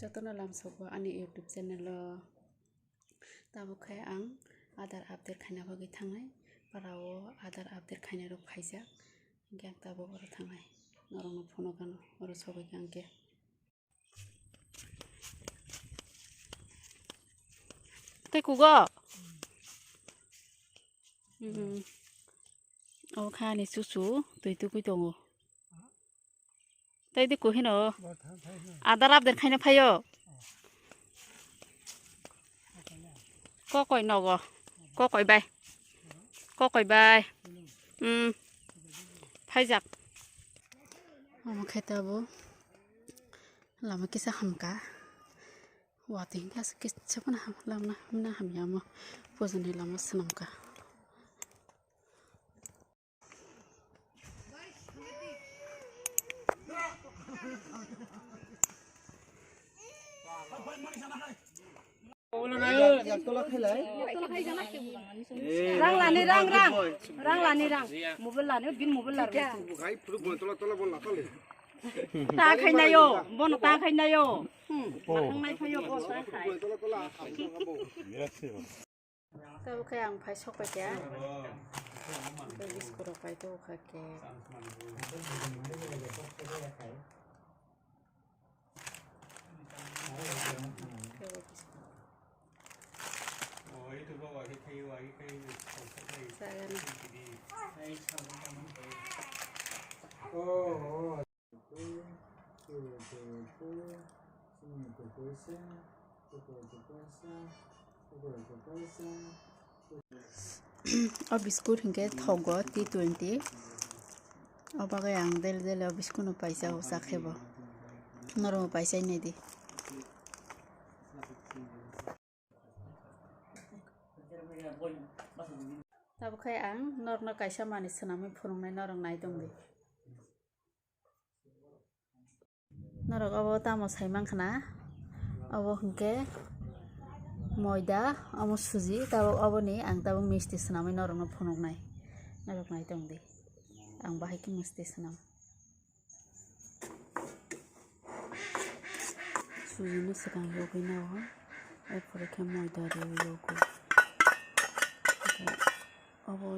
Jotono lamsoko ani YouTube channel tabukai ang adar update khaina bagi thangnai parao adar update khaina rok khaijak hingke ang tabo oro thangnai norokno phono gano oro sobai angke tei kugo o khani susu tui tukui tongo tei di kuhino adar update khaina phayo kokoi nogo kokoi bai phaijak amo khetabo lama kisa hamka wating kas kisapna lamna hamna hamyamo pojani lama sanamka rang lani rang mobile lani bin mobile lani ta khainayo bon ta khainayo nai phayo bo sa khai tabo khay ang phai sokpai kya biskuro pai to khake o biskut hingke thogo T20 o bagai ang del del o biskut no paisa o sakhebo noro paisa nei di tabo khai ang norno kaisa mani sanami phunungnai norong nai dongdi norok obo tamo saimang khana obo hingke moida amo suji tabo oboni ang tabo misti sanamai norok no phunungnai norok nai dongdi ang bahai ki misti sanam suji ni sakang yogoi nawo epore ke moida re yogoi obo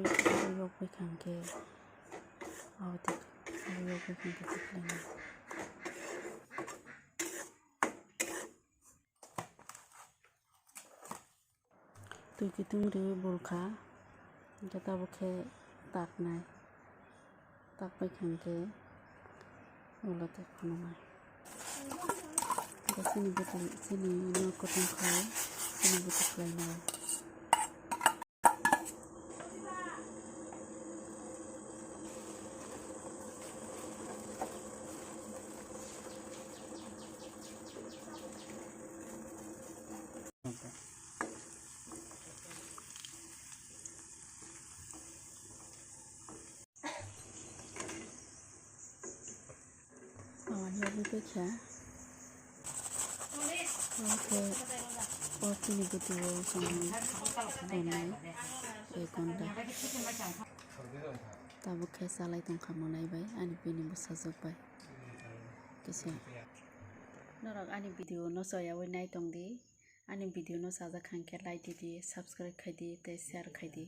yogoi khangke obo yogoi khangke tiklani tui kitung ri bulkha jata bokhe taknai takpai khangke ulate phunungai sini no kutung khai sini butu khlainai Yabi bekha oke otini video sami donai ekonda tabo khe salai tongkha monai bai ani pini busajok bai kisa norok ani video no soyawi nai tongdi ani video no sajak khangke like didi subscribe khaidi tei share khaidi